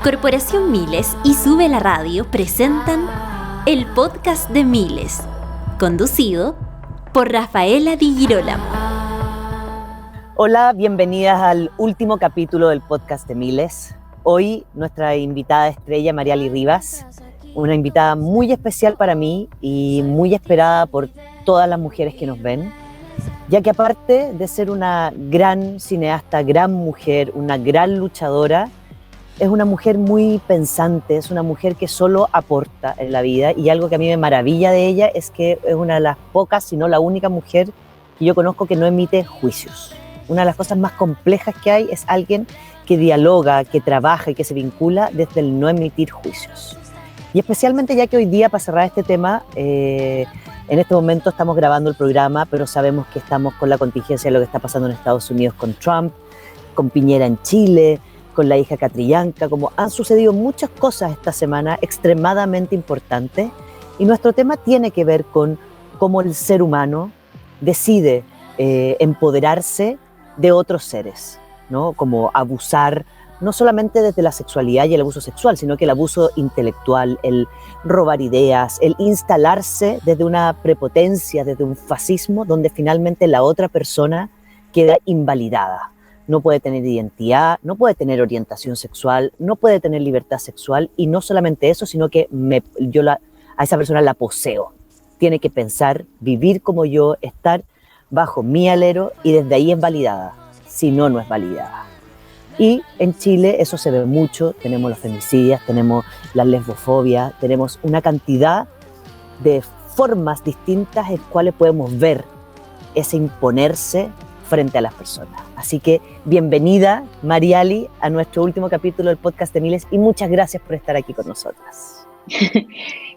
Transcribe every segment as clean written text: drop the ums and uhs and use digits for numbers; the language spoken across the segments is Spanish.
Corporación Miles y Sube la Radio presentan el podcast de Miles, conducido por Rafaela Di Girolamo. Hola, bienvenidas al último capítulo del podcast de Miles. Hoy nuestra invitada estrella, Mariali Rivas, una invitada muy especial para mí y muy esperada por todas las mujeres que nos ven, ya que aparte de ser una gran cineasta, gran mujer, una gran luchadora, es una mujer muy pensante, es una mujer que solo aporta en la vida, y algo que a mí me maravilla de ella es que es una de las pocas, si no la única mujer que yo conozco que no emite juicios. Una de las cosas más complejas que hay es alguien que dialoga, que trabaja y que se vincula desde el no emitir juicios. Y especialmente ya que hoy día, para cerrar este tema, en este momento estamos grabando el programa, pero sabemos que estamos con la contingencia de lo que está pasando en Estados Unidos con Trump, con Piñera en Chile, con la hija Catrillanca, como han sucedido muchas cosas esta semana extremadamente importantes, y nuestro tema tiene que ver con cómo el ser humano decide empoderarse de otros seres, ¿no? Como abusar, no solamente desde la sexualidad y el abuso sexual, sino que el abuso intelectual, el robar ideas, el instalarse desde una prepotencia, desde un fascismo, donde finalmente la otra persona queda invalidada. No puede tener identidad, no puede tener orientación sexual, no puede tener libertad sexual, y no solamente eso, sino que a esa persona la poseo. Tiene que pensar, vivir como yo, estar bajo mi alero, y desde ahí es validada, si no, no es validada. Y en Chile eso se ve mucho, tenemos los femicidios, tenemos la lesbofobia, tenemos una cantidad de formas distintas en cuales podemos ver ese imponerse frente a las personas. Así que bienvenida, Mariali, a nuestro último capítulo del podcast de Miles, y muchas gracias por estar aquí con nosotras.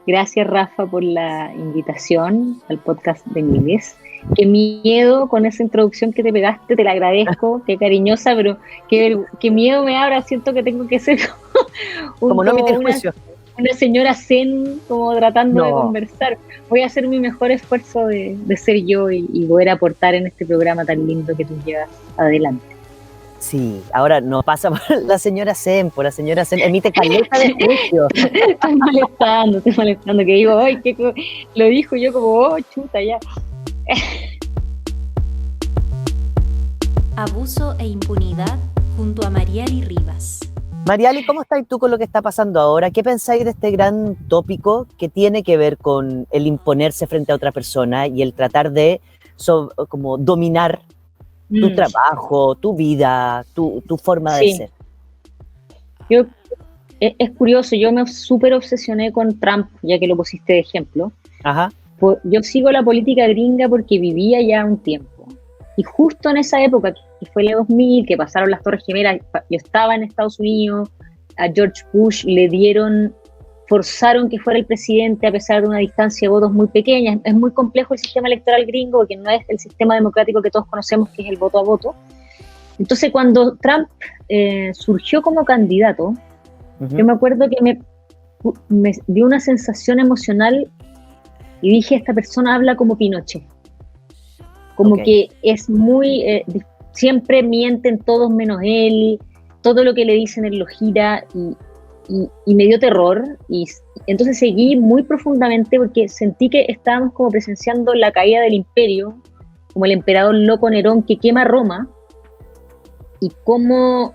Gracias, Rafa, por la invitación al podcast de Miles. Qué miedo con esa introducción que te pegaste, te la agradezco, qué cariñosa, pero qué miedo me da. Ahora siento que tengo que ser como no emitir juicio. Una señora zen, como tratando de conversar. Voy a hacer mi mejor esfuerzo de ser yo y poder aportar en este programa tan lindo que tú llevas adelante. Sí, ahora no pasa por la señora zen, emite caleta de juicio. Estoy molestando, que digo, ¡ay! Que lo dijo yo como, ¡oh, chuta, ya! Abuso e impunidad junto a Mariali Rivas. Mariali, ¿cómo estás tú con lo que está pasando ahora? ¿Qué pensáis de este gran tópico que tiene que ver con el imponerse frente a otra persona y el tratar de como dominar tu trabajo, tu vida, tu forma de ser? Es curioso, yo me súper obsesioné con Trump, ya que lo pusiste de ejemplo. Ajá. Yo sigo la política gringa porque vivía ya un tiempo. Y justo en esa época, que fue el 2000, que pasaron las Torres Gemelas, yo estaba en Estados Unidos, a George Bush forzaron que fuera el presidente a pesar de una distancia de votos muy pequeña. Es muy complejo el sistema electoral gringo, porque no es el sistema democrático que todos conocemos, que es el voto a voto. Entonces, cuando Trump surgió como candidato, yo me acuerdo que me dio una sensación emocional y dije, esta persona habla como Pinochet. Como que es muy, siempre mienten todos menos él, todo lo que le dicen él lo gira, y me dio terror, y entonces seguí muy profundamente porque sentí que estábamos como presenciando la caída del imperio, como el emperador loco Nerón que quema Roma, y cómo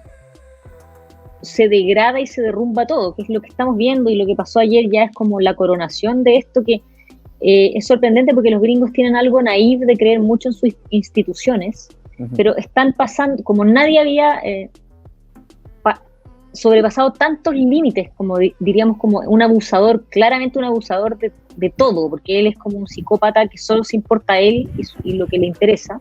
se degrada y se derrumba todo, que es lo que estamos viendo, y lo que pasó ayer ya es como la coronación de esto, que es sorprendente porque los gringos tienen algo naif de creer mucho en sus instituciones, pero están pasando, como nadie había sobrepasado tantos límites, como diríamos, como un abusador, claramente un abusador de todo, porque él es como un psicópata que solo se importa a él y lo que le interesa.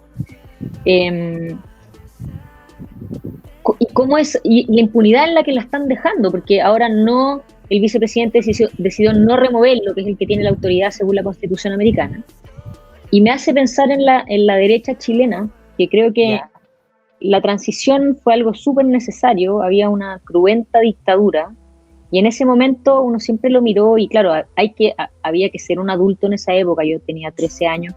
Y cómo es, y la impunidad en la que la están dejando, porque ahora no, el vicepresidente decidió no removerlo, que es el que tiene la autoridad según la Constitución americana, y me hace pensar en la derecha chilena, que creo que la transición fue algo súper necesario, había una cruenta dictadura, y en ese momento uno siempre lo miró, y claro, había que ser un adulto en esa época, yo tenía 13 años,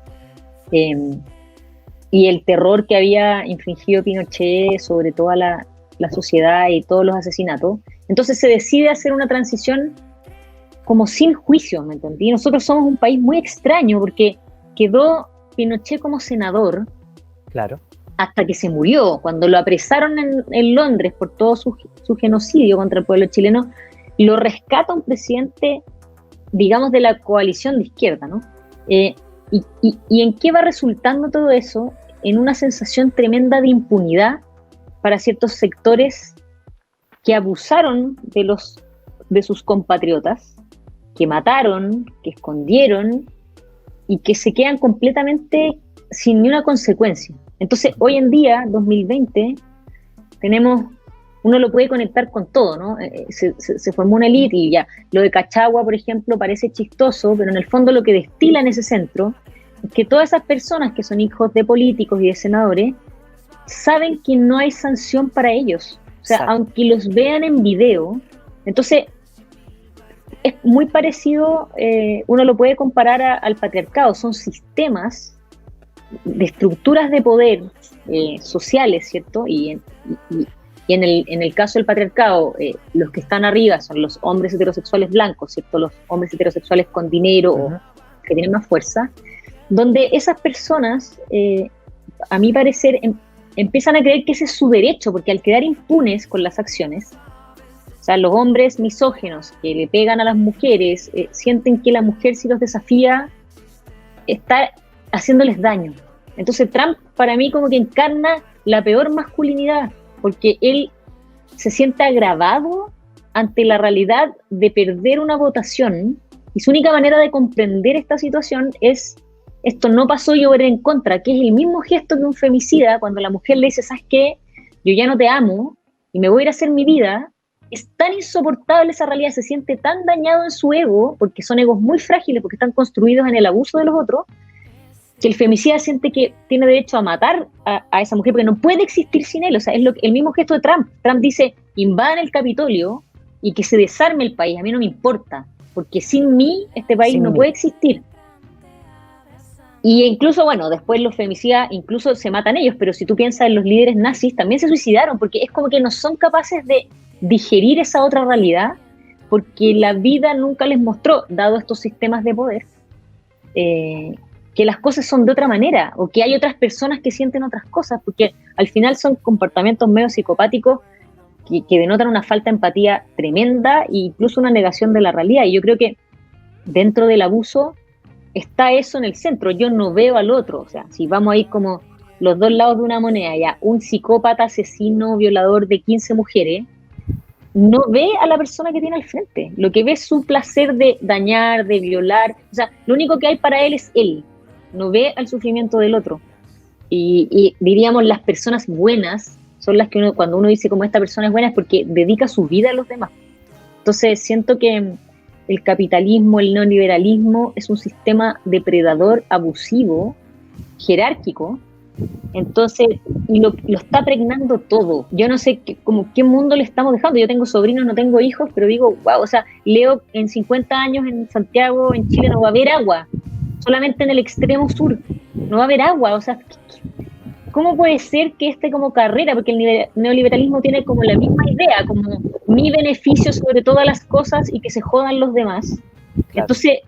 y el terror que había infligido Pinochet sobre toda la sociedad y todos los asesinatos, Entonces se decide hacer una transición como sin juicio, ¿me entendí? Nosotros somos un país muy extraño porque quedó Pinochet como senador, claro, hasta que se murió. Cuando lo apresaron en Londres por todo su genocidio contra el pueblo chileno, lo rescata un presidente, digamos, de la coalición de izquierda, ¿no? ¿Y en qué va resultando todo eso? En una sensación tremenda de impunidad para ciertos sectores que abusaron de sus compatriotas, que mataron, que escondieron y que se quedan completamente sin ni una consecuencia. Entonces, hoy en día, 2020, uno lo puede conectar con todo, ¿no? Se formó una élite y ya, lo de Cachagua, por ejemplo, parece chistoso, pero en el fondo lo que destila en ese centro es que todas esas personas que son hijos de políticos y de senadores saben que no hay sanción para ellos. O sea, exacto, aunque los vean en video, entonces es muy parecido, uno lo puede comparar al patriarcado, son sistemas de estructuras de poder sociales, ¿cierto? Y en el caso del patriarcado, los que están arriba son los hombres heterosexuales blancos, ¿cierto? Los hombres heterosexuales con dinero o que tienen más fuerza, donde esas personas, a mi parecer, empiezan a creer que ese es su derecho, porque al quedar impunes con las acciones, o sea, los hombres misóginos que le pegan a las mujeres, sienten que la mujer, si los desafía, está haciéndoles daño. Entonces Trump para mí como que encarna la peor masculinidad, porque él se siente agravado ante la realidad de perder una votación y su única manera de comprender esta situación es: esto no pasó, yo veré en contra, que es el mismo gesto que un femicida cuando la mujer le dice, ¿sabes qué? Yo ya no te amo y me voy a ir a hacer mi vida. Es tan insoportable esa realidad, se siente tan dañado en su ego, porque son egos muy frágiles, porque están construidos en el abuso de los otros, que el femicida siente que tiene derecho a matar a esa mujer porque no puede existir sin él. O sea, es el mismo gesto de Trump. Trump dice, invadan el Capitolio y que se desarme el país, a mí no me importa, porque sin mí este país no puede existir. Y incluso, bueno, después los femicidas incluso se matan ellos, pero si tú piensas en los líderes nazis, también se suicidaron, porque es como que no son capaces de digerir esa otra realidad, porque la vida nunca les mostró, dado estos sistemas de poder, que las cosas son de otra manera, o que hay otras personas que sienten otras cosas, porque al final son comportamientos medio psicopáticos que denotan una falta de empatía tremenda e incluso una negación de la realidad. Y yo creo que dentro del abuso está eso en el centro. Yo no veo al otro. O sea, si vamos a ir como los dos lados de una moneda, ya un psicópata, asesino, violador de 15 mujeres, no ve a la persona que tiene al frente. Lo que ve es su placer de dañar, de violar. O sea, lo único que hay para él es él. No ve al sufrimiento del otro. Y diríamos, las personas buenas son las que cuando uno dice como esta persona es buena, es porque dedica su vida a los demás. Entonces siento que el capitalismo, el neoliberalismo es un sistema depredador, abusivo, jerárquico. Entonces, y lo está pregnando todo. Yo no sé qué mundo le estamos dejando. Yo tengo sobrinos, no tengo hijos, pero digo, wow, o sea, leo en 50 años en Santiago, en Chile, no va a haber agua. Solamente en el extremo sur no va a haber agua. O sea, ¿cómo puede ser que como carrera? Porque el neoliberalismo tiene como la misma idea, como mi beneficio sobre todas las cosas y que se jodan los demás. Claro. Entonces,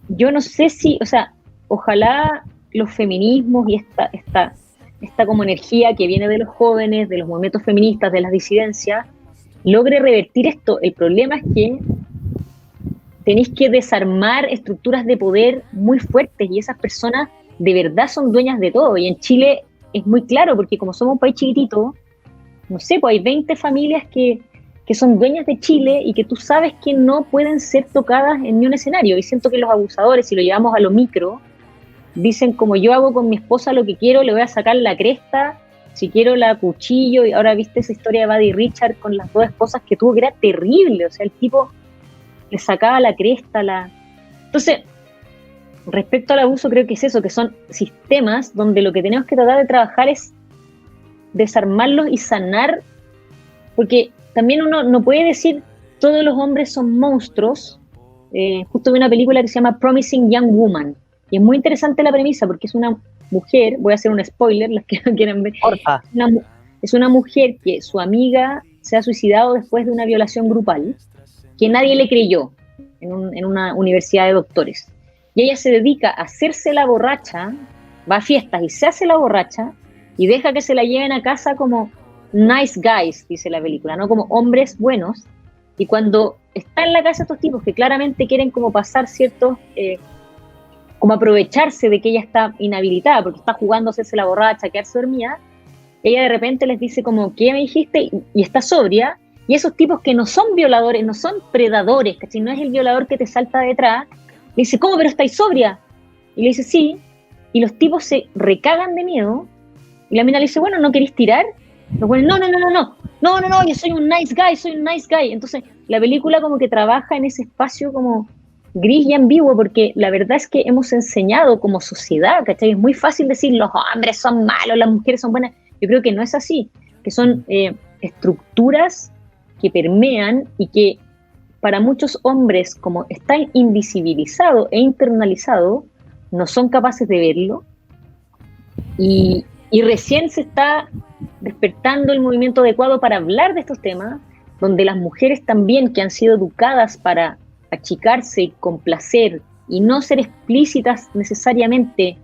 yo no sé si, o sea, ojalá los feminismos y esta como energía que viene de los jóvenes, de los movimientos feministas, de las disidencias, logre revertir esto. El problema es que tenéis que desarmar estructuras de poder muy fuertes y esas personas de verdad son dueñas de todo. Y en Chile es muy claro, porque como somos un país chiquitito, no sé, pues hay 20 familias que son dueñas de Chile y que tú sabes que no pueden ser tocadas en ni un escenario. Y siento que los abusadores, si lo llevamos a lo micro, dicen como yo hago con mi esposa lo que quiero, le voy a sacar la cresta, si quiero la cuchillo. Y ahora viste esa historia de Buddy Richard con las dos esposas que tuvo, que era terrible. O sea, el tipo le sacaba la cresta. Entonces, respecto al abuso, creo que es eso, que son sistemas donde lo que tenemos que tratar de trabajar es desarmarlos y sanar, porque también uno no puede decir todos los hombres son monstruos. Justo vi una película que se llama Promising Young Woman, y es muy interesante la premisa, porque es una mujer, voy a hacer un spoiler, las que no quieran ver, Porfa. es una mujer que su amiga se ha suicidado después de una violación grupal, que nadie le creyó en una universidad de doctores. Y ella se dedica a hacerse la borracha, va a fiestas y se hace la borracha, y deja que se la lleven a casa como nice guys, dice la película, ¿no? Como hombres buenos. Y cuando está en la casa estos tipos que claramente quieren como pasar ciertos, como aprovecharse de que ella está inhabilitada, porque está jugando a hacerse la borracha, a quedarse dormida, ella de repente les dice como, ¿qué me dijiste? Y está sobria, y esos tipos que no son violadores, no son predadores, ¿cachai? No es el violador que te salta detrás, le dice, ¿cómo, pero estáis sobria? Y le dice, sí, y los tipos se recagan de miedo, y la mina le dice, bueno, ¿no queréis tirar? Los buenos, no, yo soy un nice guy. Entonces, la película como que trabaja en ese espacio como gris y ambiguo, porque la verdad es que hemos enseñado como sociedad, ¿cachai? Es muy fácil decir, los hombres son malos, las mujeres son buenas. Yo creo que no es así, que son estructuras que permean y que para muchos hombres, como están invisibilizados e internalizados, no son capaces de verlo, y recién se está despertando el movimiento adecuado para hablar de estos temas, donde las mujeres también, que han sido educadas para achicarse y complacer y no ser explícitas necesariamente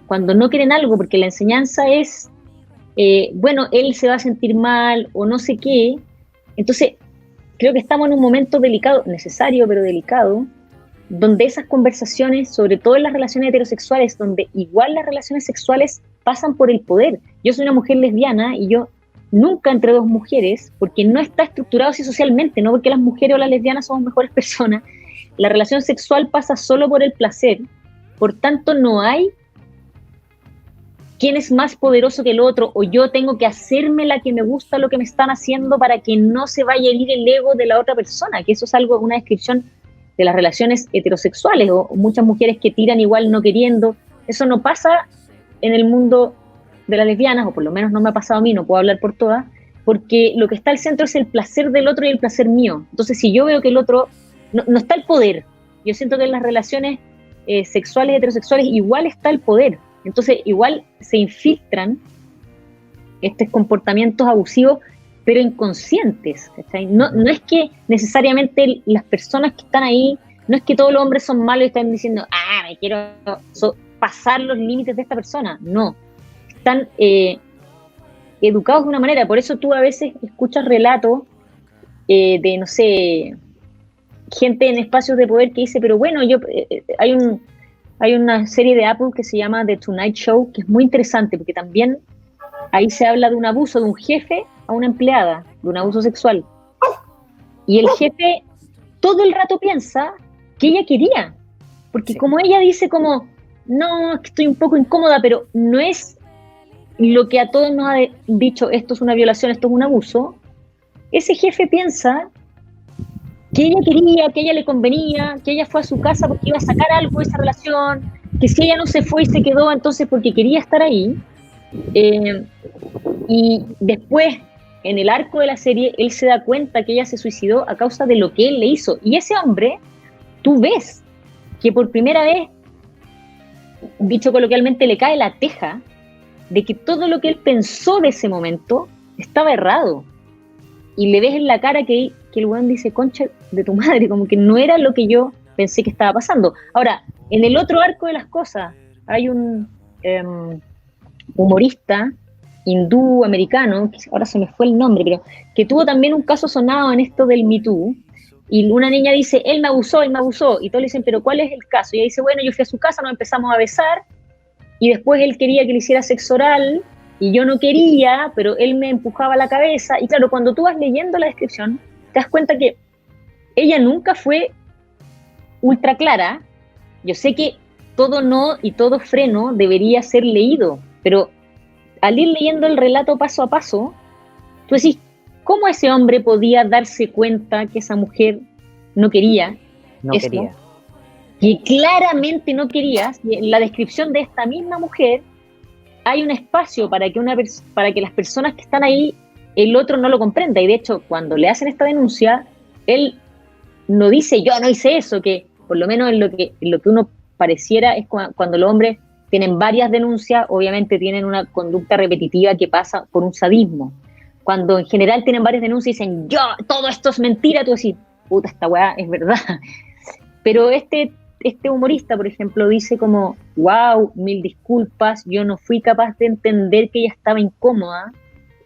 cuando no quieren algo, porque la enseñanza es, bueno, él se va a sentir mal o no sé qué. Entonces, creo que estamos en un momento delicado, necesario pero delicado, donde esas conversaciones, sobre todo en las relaciones heterosexuales, donde igual las relaciones sexuales pasan por el poder. Yo soy una mujer lesbiana y yo nunca entre dos mujeres, porque no está estructurado así socialmente, no porque las mujeres o las lesbianas somos mejores personas. La relación sexual pasa solo por el placer, por tanto no hay quién es más poderoso que el otro, o yo tengo que hacerme la que me gusta lo que me están haciendo para que no se vaya a herir el ego de la otra persona, que eso es algo, una descripción de las relaciones heterosexuales, o muchas mujeres que tiran igual no queriendo. Eso no pasa en el mundo de las lesbianas, o por lo menos no me ha pasado a mí, no puedo hablar por todas, porque lo que está al centro es el placer del otro y el placer mío. Entonces, si yo veo que el otro, no está el poder, yo siento que en las relaciones sexuales, heterosexuales, igual está el poder. Entonces, igual se infiltran estos comportamientos abusivos, pero inconscientes, ¿cachai? No es que necesariamente las personas que están ahí, no es que todos los hombres son malos y están diciendo, me quiero pasar los límites de esta persona. No, están educados de una manera. Por eso tú a veces escuchas relatos de, no sé, gente en espacios de poder que dice, pero bueno, hay una serie de Apple que se llama The Tonight Show, que es muy interesante, porque también ahí se habla de un abuso de un jefe a una empleada, de un abuso sexual. Y el jefe todo el rato piensa que ella quería, porque sí, como ella dice como, no, es que estoy un poco incómoda, pero no es lo que a todos nos ha dicho, esto es una violación, esto es un abuso. Ese jefe piensa que ella quería, que a ella le convenía, que ella fue a su casa porque iba a sacar algo de esa relación, que si ella no se fue y se quedó entonces porque quería estar ahí. Y después, en el arco de la serie, él se da cuenta que ella se suicidó a causa de lo que él le hizo. Y ese hombre, tú ves que por primera vez, dicho coloquialmente, le cae la teja de que todo lo que él pensó de ese momento estaba errado. Y le ves en la cara que el weón dice, concha de tu madre, como que no era lo que yo pensé que estaba pasando. Ahora, en el otro arco de las cosas, hay un humorista hindú americano, que ahora se me fue el nombre, pero que tuvo también un caso sonado en esto del Me Too, y una niña dice, él me abusó, y todos le dicen, pero ¿cuál es el caso? Y ella dice, bueno, yo fui a su casa, nos empezamos a besar, y después él quería que le hiciera sexo oral, y yo no quería, pero él me empujaba la cabeza, y claro, cuando tú vas leyendo la descripción, te das cuenta que ella nunca fue ultra clara. Yo sé que todo no y todo freno debería ser leído, pero al ir leyendo el relato paso a paso, tú decís, ¿cómo ese hombre podía darse cuenta que esa mujer no quería? No esto? quería. Que claramente no quería. En la descripción de esta misma mujer hay un espacio para que las personas que están ahí, el otro no lo comprenda. Y de hecho, cuando le hacen esta denuncia, él no dice, yo no hice eso, que por lo menos en lo que uno pareciera es cuando los hombres tienen varias denuncias, obviamente tienen una conducta repetitiva que pasa por un sadismo. cuando en general tienen varias denuncias y dicen, todo esto es mentira, tú decís, puta, esta weá es verdad. Pero este humorista, por ejemplo, dice como, wow, 1000 disculpas, yo no fui capaz de entender que ella estaba incómoda,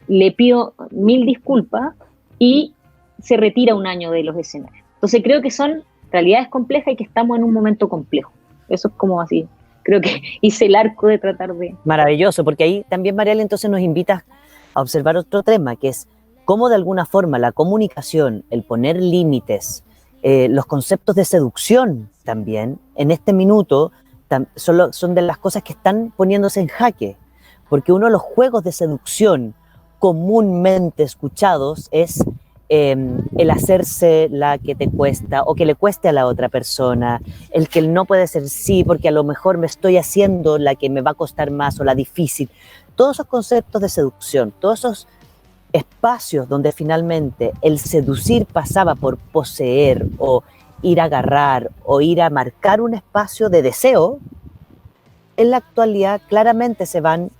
le pido 1000 disculpas y se retira un año de los escenarios. Entonces creo que son realidades complejas y que estamos en un momento complejo. Eso es como así, creo que hice el arco de tratar de... Maravilloso, porque ahí también, Mariela, entonces nos invitas a observar otro tema, que es cómo de alguna forma la comunicación, el poner límites, los conceptos de seducción también, en este minuto son de las cosas que están poniéndose en jaque, porque uno de los juegos de seducción comúnmente escuchados es el hacerse la que te cuesta o que le cueste a la otra persona, el que no puede ser sí porque a lo mejor me estoy haciendo la que me va a costar más o la difícil. Todos esos conceptos de seducción, todos esos espacios donde finalmente el seducir pasaba por poseer o ir a agarrar o ir a marcar un espacio de deseo, en la actualidad claramente son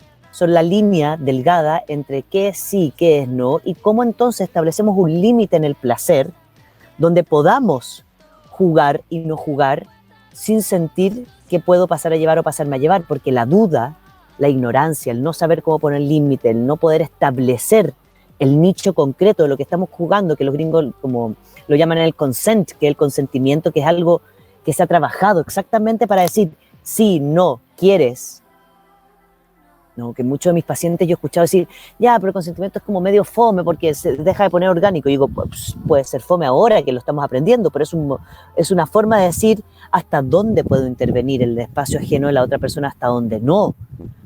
la línea delgada entre qué es sí, qué es no, y cómo entonces establecemos un límite en el placer donde podamos jugar y no jugar sin sentir que puedo pasar a llevar o pasarme a llevar, porque la duda, la ignorancia, el no saber cómo poner límite, el no poder establecer el nicho concreto de lo que estamos jugando, que los gringos como lo llaman el consent, que es el consentimiento, que es algo que se ha trabajado exactamente para decir sí, no, quieres. No, que muchos de mis pacientes yo he escuchado decir, ya, pero el consentimiento es como medio fome porque se deja de poner orgánico. Y digo, pues, puede ser fome ahora que lo estamos aprendiendo, pero es una forma de decir hasta dónde puedo intervenir en el espacio ajeno de la otra persona, hasta dónde no.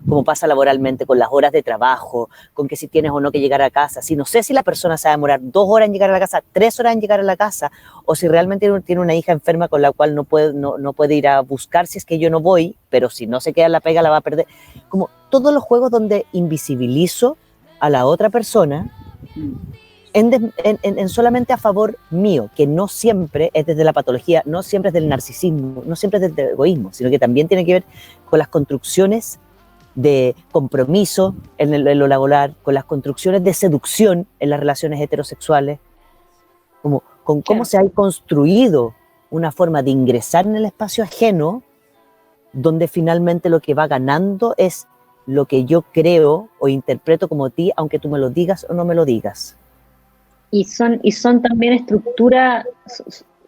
Como pasa laboralmente con las horas de trabajo, con que si tienes o no que llegar a casa. Si no sé si la persona se va a demorar 2 horas en llegar a la casa, 3 horas en llegar a la casa, o si realmente tiene una hija enferma con la cual no puede ir a buscar si es que yo no voy, pero si no se queda en la pega la va a perder. Como todos los juegos donde invisibilizo a la otra persona en solamente a favor mío, que no siempre es desde la patología, no siempre es del narcisismo, no siempre es del egoísmo, sino que también tiene que ver con las construcciones de compromiso en lo laboral, con las construcciones de seducción en las relaciones heterosexuales, como con cómo se ha construido una forma de ingresar en el espacio ajeno, donde finalmente lo que va ganando es lo que yo creo o interpreto como ti, aunque tú me lo digas o no me lo digas. Y son también estructuras,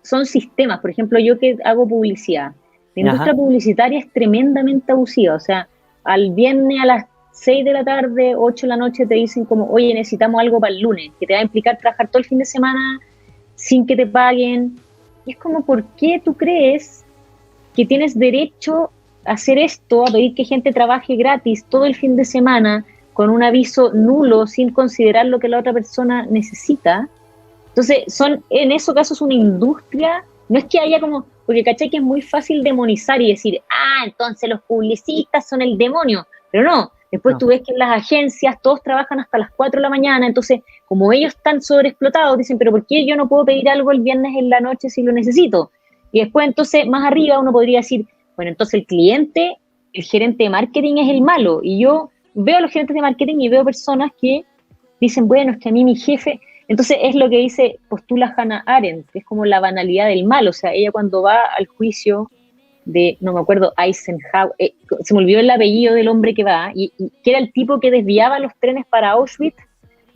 son sistemas. Por ejemplo, yo que hago publicidad, la industria publicitaria es tremendamente abusiva, o sea, al viernes a las 6 de la tarde, 8 de la noche te dicen como, oye, necesitamos algo para el lunes, que te va a implicar trabajar todo el fin de semana sin que te paguen. Y es como, ¿por qué tú crees que tienes derecho a hacer esto, a pedir que gente trabaje gratis todo el fin de semana con un aviso nulo sin considerar lo que la otra persona necesita? Entonces, en esos casos una industria, no es que haya como... Porque caché que es muy fácil demonizar y decir, entonces los publicistas son el demonio. Pero no, después tú ves que en las agencias todos trabajan hasta las 4 de la mañana, entonces como ellos están sobreexplotados, dicen, pero ¿por qué yo no puedo pedir algo el viernes en la noche si lo necesito? Y después entonces más arriba uno podría decir, bueno, entonces el cliente, el gerente de marketing es el malo. Y yo veo a los gerentes de marketing y veo personas que dicen, bueno, es que a mí mi jefe... Entonces es lo que postula Hannah Arendt, que es como la banalidad del mal. O sea, ella cuando va al juicio de, no me acuerdo, Eisenhower, se me olvidó el apellido del hombre que va, y que era el tipo que desviaba los trenes para Auschwitz,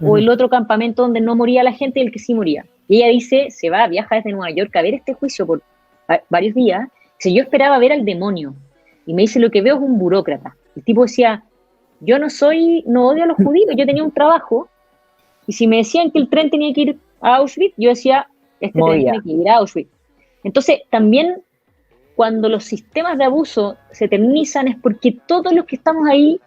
o el otro campamento donde no moría la gente y el que sí moría. Y ella dice, viaja desde Nueva York a ver este juicio por varios días. Dice, yo esperaba ver al demonio. Y me dice, lo que veo es un burócrata. El tipo decía, yo no odio a los judíos, yo tenía un trabajo, y si me decían que el tren tenía que ir a Auschwitz, yo decía, tren tiene que ir a Auschwitz. Entonces, también cuando los sistemas de abuso se eternizan es porque todos los que estamos ahí,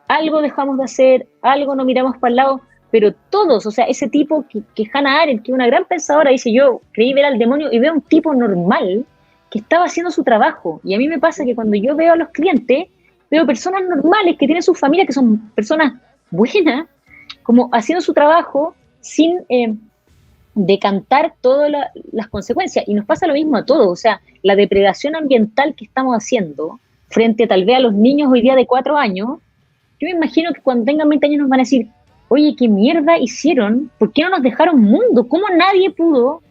algo dejamos de hacer, algo no miramos para el lado, pero todos, o sea, ese tipo que Hannah Arendt, que es una gran pensadora, dice, yo creí ver al demonio y veo a un tipo normal que estaba haciendo su trabajo. Y a mí me pasa que cuando yo veo a los clientes, veo personas normales que tienen sus familias, que son personas buenas, como haciendo su trabajo sin decantar todas las consecuencias. Y nos pasa lo mismo a todos, o sea, la depredación ambiental que estamos haciendo frente tal vez a los niños hoy día de 4 años, yo me imagino que cuando tengan 20 años nos van a decir, oye, ¿qué mierda hicieron? ¿Por qué no nos dejaron mundo? ¿Cómo nadie pudo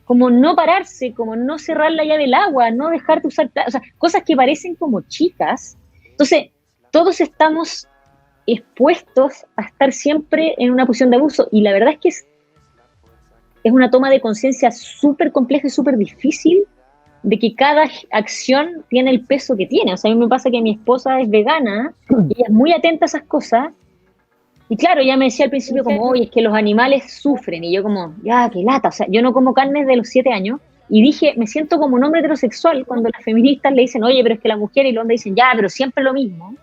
como no pararse, como no cerrar la llave del agua, no dejar de usar, o sea, cosas que parecen como chicas? Entonces, todos estamos expuestos a estar siempre en una posición de abuso, y la verdad es que es una toma de conciencia súper compleja y súper difícil, de que cada acción tiene el peso que tiene. O sea, a mí me pasa que mi esposa es vegana, y ella es muy atenta a esas cosas, y claro, ella me decía al principio como, oye, es que los animales sufren, y yo como, ya, qué lata, o sea, yo no como carne desde los 7 años, y dije, me siento como un hombre heterosexual cuando las feministas le dicen, oye, pero es que la mujer, y los hombres dicen, ya, pero siempre lo mismo.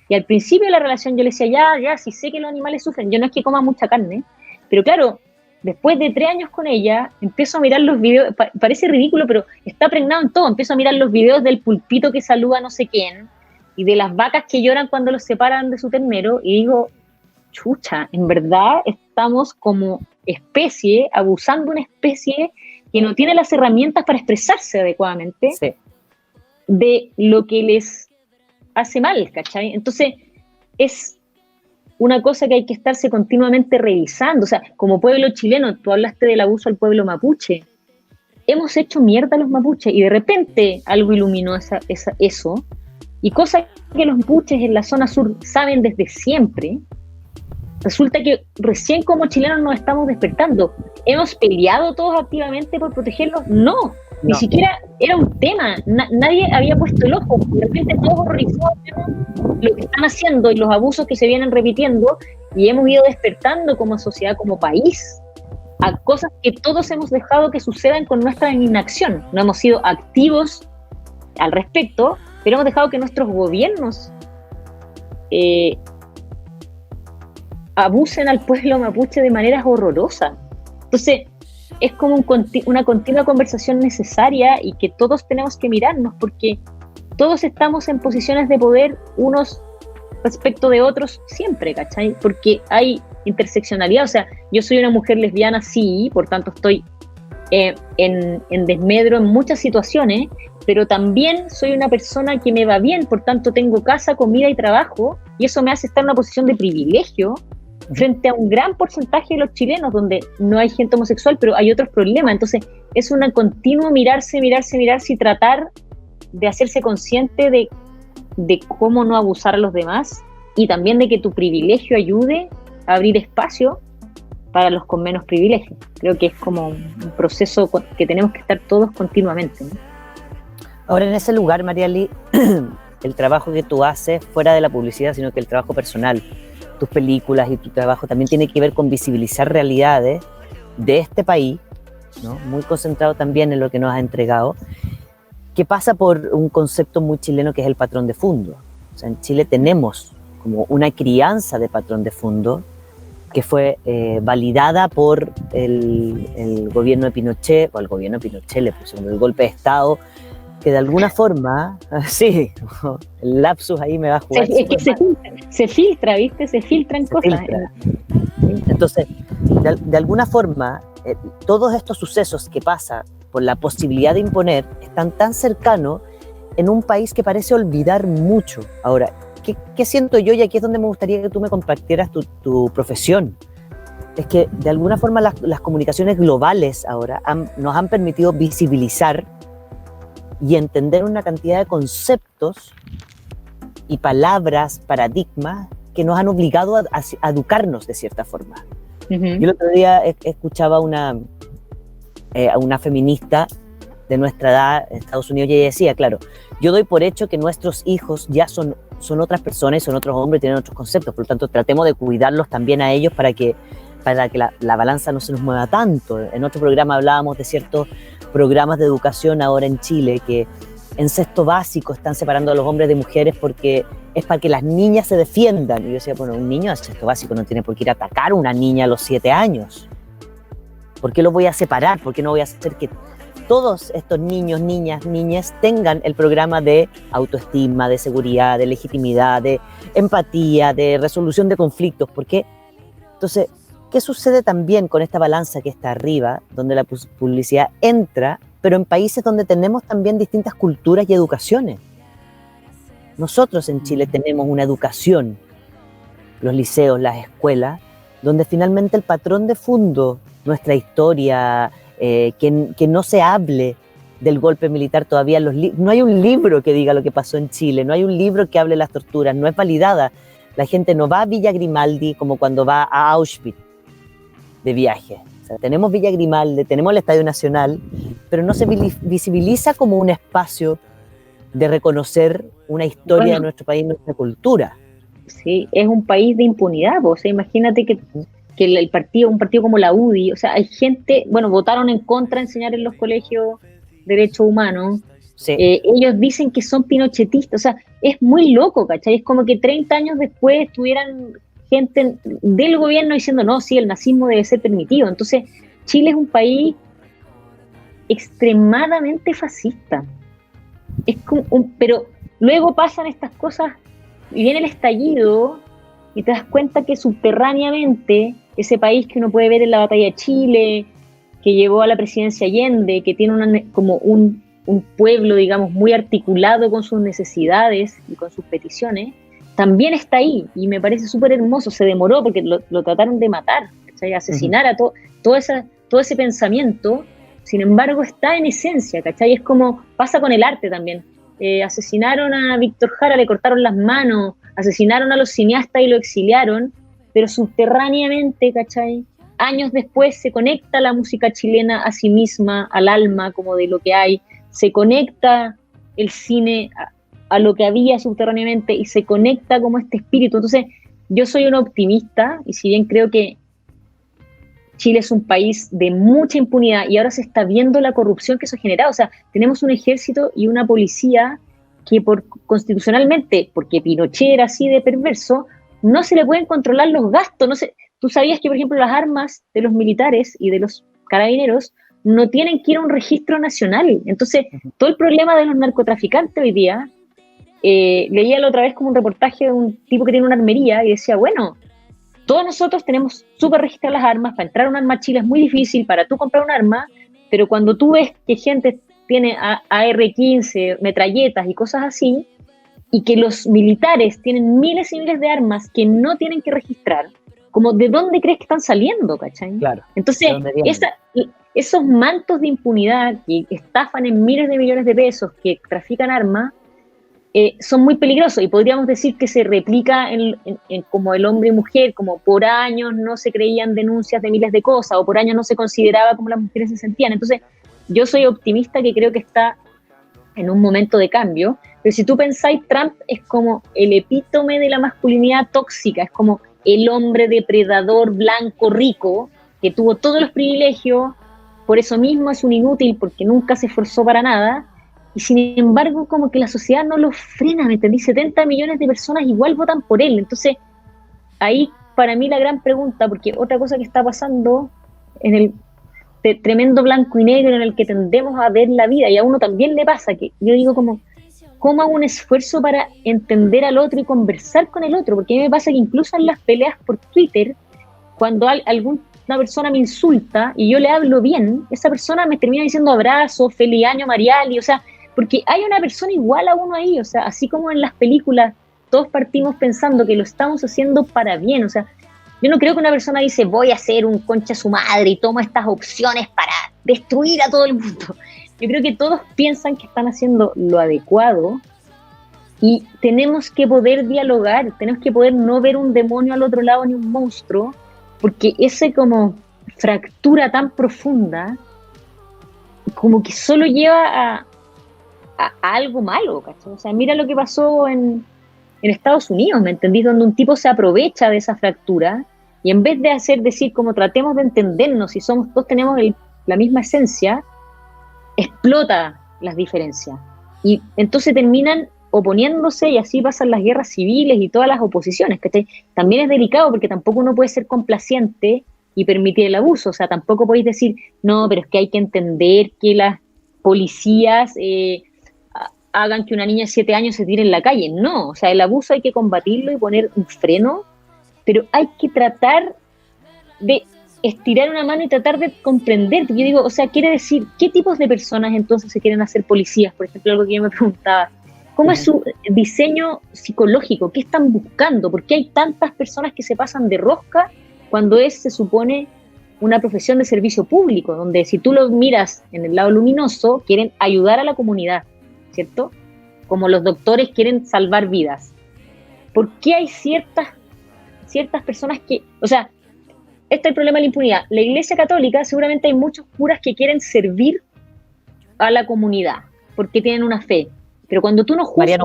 Y al principio de la relación yo le decía, ya, sí sé que los animales sufren, yo no es que coma mucha carne, pero claro, después de 3 años con ella, empiezo a mirar los videos, parece ridículo, pero está pregnado en todo, empiezo a mirar los videos del pulpito que saluda a no sé quién, y de las vacas que lloran cuando los separan de su ternero, y digo, chucha, en verdad estamos como especie, abusando una especie que no tiene las herramientas para expresarse adecuadamente Sí. de lo que les hace mal, ¿cachai? Entonces, es una cosa que hay que estarse continuamente revisando. O sea, como pueblo chileno, tú hablaste del abuso al pueblo mapuche. Hemos hecho mierda a los mapuches, y de repente algo iluminó eso, y cosas que los mapuches en la zona sur saben desde siempre. Resulta que recién como chilenos nos estamos despertando. ¿Hemos peleado todos activamente por protegerlos? No, ni siquiera era un tema. Nadie había puesto el ojo. De repente todos horrorizados vemos lo que están haciendo y los abusos que se vienen repitiendo, y hemos ido despertando como sociedad, como país, a cosas que todos hemos dejado que sucedan con nuestra inacción. No hemos sido activos al respecto, pero hemos dejado que nuestros gobiernos abusen al pueblo mapuche de maneras horrorosas. Entonces, es como una continua conversación necesaria, y que todos tenemos que mirarnos, porque todos estamos en posiciones de poder unos respecto de otros siempre, ¿cachai? Porque hay interseccionalidad. O sea, yo soy una mujer lesbiana, sí, por tanto estoy en desmedro en muchas situaciones, pero también soy una persona que me va bien, por tanto tengo casa, comida y trabajo, y eso me hace estar en una posición de privilegio frente a un gran porcentaje de los chilenos, donde no hay gente homosexual, pero hay otros problemas. Entonces es una continua mirarse y tratar de hacerse consciente de cómo no abusar a los demás, y también de que tu privilegio ayude a abrir espacio para los con menos privilegios. Creo que es como un proceso que tenemos que estar todos continuamente, ¿no? Ahora, en ese lugar, Mariali, el trabajo que tú haces fuera de la publicidad, sino que el trabajo personal, tus películas y tu trabajo también tiene que ver con visibilizar realidades de este país, ¿no? Muy concentrado también en lo que nos has entregado, que pasa por un concepto muy chileno, que es el patrón de fondo. O sea, en Chile tenemos como una crianza de patrón de fondo que fue validada por el gobierno de Pinochet, o al gobierno de Pinochet le pusieron el golpe de Estado, que de alguna forma, sí, el lapsus ahí me va a jugar. Es que se filtra, ¿viste? Se filtran cosas. Filtra. Entonces, de alguna forma, todos estos sucesos que pasan por la posibilidad de imponer están tan cercanos en un país que parece olvidar mucho. Ahora, ¿qué siento yo? Y aquí es donde me gustaría que tú me compartieras tu profesión. Es que de alguna forma las comunicaciones globales ahora nos han permitido visibilizar y entender una cantidad de conceptos y palabras, paradigmas, que nos han obligado a educarnos de cierta forma. Yo el otro día escuchaba a una feminista de nuestra edad en Estados Unidos, y ella decía, claro, yo doy por hecho que nuestros hijos ya son otras personas, son otros hombres, tienen otros conceptos, por lo tanto tratemos de cuidarlos también a ellos para que la balanza no se nos mueva tanto. En otro programa hablábamos de ciertos programas de educación ahora en Chile, que en sexto básico están separando a los hombres de mujeres porque es para que las niñas se defiendan. Y yo decía, bueno, un niño en sexto básico no tiene por qué ir a atacar a una niña a los 7 años. ¿Por qué lo voy a separar? ¿Por qué no voy a hacer que todos estos niños, niñas tengan el programa de autoestima, de seguridad, de legitimidad, de empatía, de resolución de conflictos? ¿Por qué? Entonces, ¿qué sucede también con esta balanza que está arriba, donde la publicidad entra, pero en países donde tenemos también distintas culturas y educaciones? Nosotros en Chile tenemos una educación, los liceos, las escuelas, donde finalmente el patrón de fondo, nuestra historia, que no se hable del golpe militar todavía, no hay un libro que diga lo que pasó en Chile, no hay un libro que hable de las torturas, no es validada. La gente no va a Villa Grimaldi como cuando va a Auschwitz de viaje. O sea, tenemos Villa Grimaldi, tenemos el Estadio Nacional, pero no se visibiliza como un espacio de reconocer una historia de nuestro país, nuestra cultura. Sí, es un país de impunidad, o sea, imagínate que un partido como la UDI, o sea, hay gente, votaron en contra de enseñar en los colegios derechos humanos, sí. Ellos dicen que son pinochetistas, o sea, es muy loco, ¿cachai? Es como que 30 años después tuvieran gente del gobierno diciendo, no, sí, el nazismo debe ser permitido. Entonces, Chile es un país extremadamente fascista. Es como pero luego pasan estas cosas y viene el estallido y te das cuenta que subterráneamente ese país que uno puede ver en la batalla de Chile, que llevó a la presidencia Allende, que tiene como un pueblo, digamos, muy articulado con sus necesidades y con sus peticiones, también está ahí, y me parece súper hermoso. Se demoró porque lo trataron de matar, ¿cachai? Asesinar a todo ese pensamiento, sin embargo está en esencia, ¿cachai? Es como pasa con el arte también. Asesinaron a Víctor Jara, le cortaron las manos, asesinaron a los cineastas y lo exiliaron, pero subterráneamente, ¿cachai? Años después se conecta la música chilena a sí misma, al alma como de lo que hay, se conecta el cine a lo que había subterráneamente y se conecta como este espíritu. Entonces, yo soy una optimista y si bien creo que Chile es un país de mucha impunidad y ahora se está viendo la corrupción que eso ha generado, o sea, tenemos un ejército y una policía que constitucionalmente, porque Pinochet era así de perverso, no se le pueden controlar los gastos. No sé, tú sabías que, por ejemplo, las armas de los militares y de los carabineros no tienen que ir a un registro nacional. Entonces, todo el problema de los narcotraficantes hoy día, leía la otra vez como un reportaje de un tipo que tiene una armería y decía, bueno, todos nosotros tenemos súper registradas las armas, para entrar a un arma a Chile es muy difícil, para tú comprar un arma, pero cuando tú ves que gente tiene AR-15, metralletas y cosas así, y que los militares tienen miles y miles de armas que no tienen que registrar, como ¿de dónde crees que están saliendo, cachai? Claro. Entonces, esos mantos de impunidad que estafan en miles de millones de pesos, que trafican armas, son muy peligrosos, y podríamos decir que se replica en como el hombre y mujer, como por años no se creían denuncias de miles de cosas, o por años no se consideraba cómo las mujeres se sentían. Entonces, yo soy optimista, que creo que está en un momento de cambio, pero si tú pensáis, Trump es como el epítome de la masculinidad tóxica, es como el hombre depredador blanco rico, que tuvo todos los privilegios, por eso mismo es un inútil, porque nunca se esforzó para nada, y sin embargo como que la sociedad no lo frena, ¿me entendí? 70 millones de personas igual votan por él. Entonces ahí para mí la gran pregunta, porque otra cosa que está pasando en el tremendo blanco y negro en el que tendemos a ver la vida, y a uno también le pasa, que yo digo como, ¿cómo hago un esfuerzo para entender al otro y conversar con el otro? Porque a mí me pasa que incluso en las peleas por Twitter, cuando alguna persona me insulta y yo le hablo bien, esa persona me termina diciendo abrazo, feliz año Mariali, o sea, porque hay una persona igual a uno ahí, o sea, así como en las películas todos partimos pensando que lo estamos haciendo para bien, o sea, yo no creo que una persona dice voy a hacer un concha a su madre y tomo estas opciones para destruir a todo el mundo. Yo creo que todos piensan que están haciendo lo adecuado y tenemos que poder dialogar, tenemos que poder no ver un demonio al otro lado ni un monstruo, porque ese como fractura tan profunda como que solo lleva a algo malo, ¿cachai? O sea, mira lo que pasó en Estados Unidos, ¿me entendís? Donde un tipo se aprovecha de esa fractura y en vez de decir como tratemos de entendernos y todos tenemos la misma esencia, explota las diferencias y entonces terminan oponiéndose y así pasan las guerras civiles y todas las oposiciones, ¿cachai? También es delicado porque tampoco uno puede ser complaciente y permitir el abuso, o sea, tampoco podéis decir, no, pero es que hay que entender que las policías hagan que una niña de 7 años se tire en la calle. No, o sea, el abuso hay que combatirlo y poner un freno, pero hay que tratar de estirar una mano y tratar de comprender. Yo digo, o sea, quiere decir, ¿qué tipos de personas entonces se quieren hacer policías? Por ejemplo, algo que yo me preguntaba, ¿cómo es su diseño psicológico? ¿Qué están buscando? ¿Por qué hay tantas personas que se pasan de rosca cuando se supone una profesión de servicio público, donde si tú lo miras en el lado luminoso, quieren ayudar a la comunidad, ¿cierto? Como los doctores quieren salvar vidas. ¿Por qué hay ciertas personas que, o sea, este es el problema de la impunidad? La Iglesia Católica, seguramente hay muchos curas que quieren servir a la comunidad, porque tienen una fe, pero cuando tú no juzgas,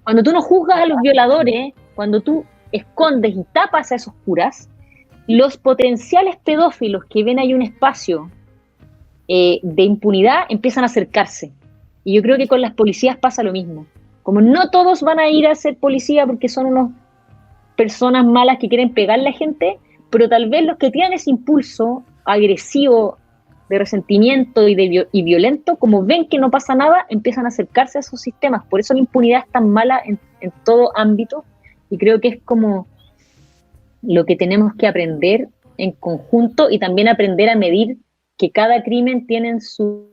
cuando tú no juzgas a los violadores, cuando tú escondes y tapas a esos curas, los potenciales pedófilos que ven ahí un espacio de impunidad empiezan a acercarse. Y yo creo que con las policías pasa lo mismo. Como no todos van a ir a ser policía porque son unas personas malas que quieren pegarle a la gente, pero tal vez los que tienen ese impulso agresivo, de resentimiento y violento, como ven que no pasa nada, empiezan a acercarse a esos sistemas. Por eso la impunidad es tan mala en todo ámbito, y creo que es como lo que tenemos que aprender en conjunto, y también aprender a medir que cada crimen tiene su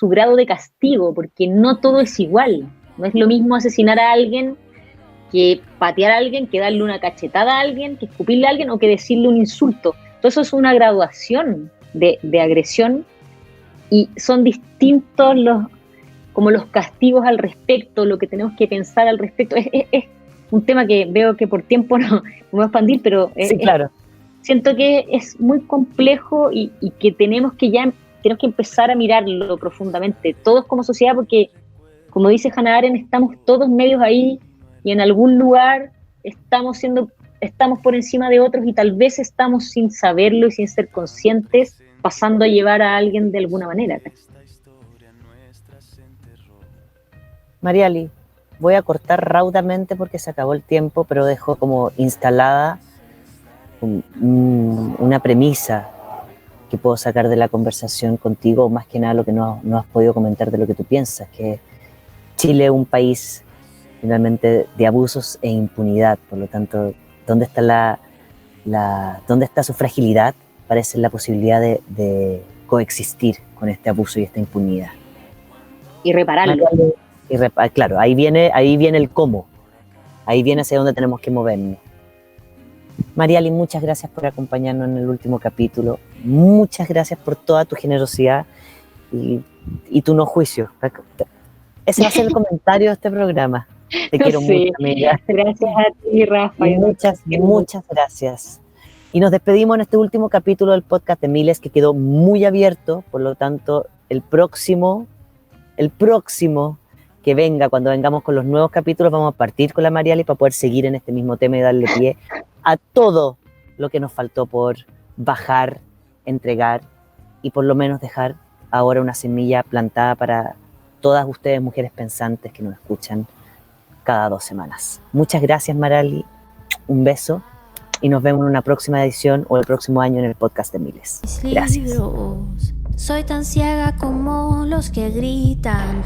grado de castigo, porque no todo es igual. No es lo mismo asesinar a alguien que patear a alguien, que darle una cachetada a alguien, que escupirle a alguien o que decirle un insulto. Todo eso es una graduación de agresión, y son distintos los castigos al respecto, lo que tenemos que pensar al respecto. Es un tema que veo que por tiempo no voy a expandir, pero sí, claro. Siento que es muy complejo y que tenemos que empezar a mirarlo profundamente, todos como sociedad, porque como dice Hannah Arendt, estamos todos medios ahí, y en algún lugar estamos por encima de otros, y tal vez estamos sin saberlo y sin ser conscientes, pasando a llevar a alguien de alguna manera. Mariali, voy a cortar raudamente porque se acabó el tiempo, pero dejo como instalada una premisa que puedo sacar de la conversación contigo, o más que nada lo que no has podido comentar de lo que tú piensas, que Chile es un país finalmente de abusos e impunidad. Por lo tanto, ¿dónde está dónde está su fragilidad? Parece la posibilidad de coexistir con este abuso y esta impunidad. Y repararlo. Claro, ahí viene el cómo. Ahí viene hacia dónde tenemos que movernos. Mariali, muchas gracias por acompañarnos en el último capítulo. Muchas gracias por toda tu generosidad y tu no juicio. Ese va a ser el comentario de este programa. Te quiero mucho, amiga. Gracias a ti, Rafa. Muchas gracias. Y nos despedimos en este último capítulo del podcast de Miles, que quedó muy abierto. Por lo tanto, el próximo que venga, cuando vengamos con los nuevos capítulos, vamos a partir con la Mariali para poder seguir en este mismo tema y darle pie a todo lo que nos faltó por bajar, entregar, y por lo menos dejar ahora una semilla plantada para todas ustedes, mujeres pensantes que nos escuchan cada 2 semanas. Muchas gracias, Mariali. Un beso y nos vemos en una próxima edición o el próximo año en el podcast de Miles. Gracias. Soy tan ciega como los que gritan.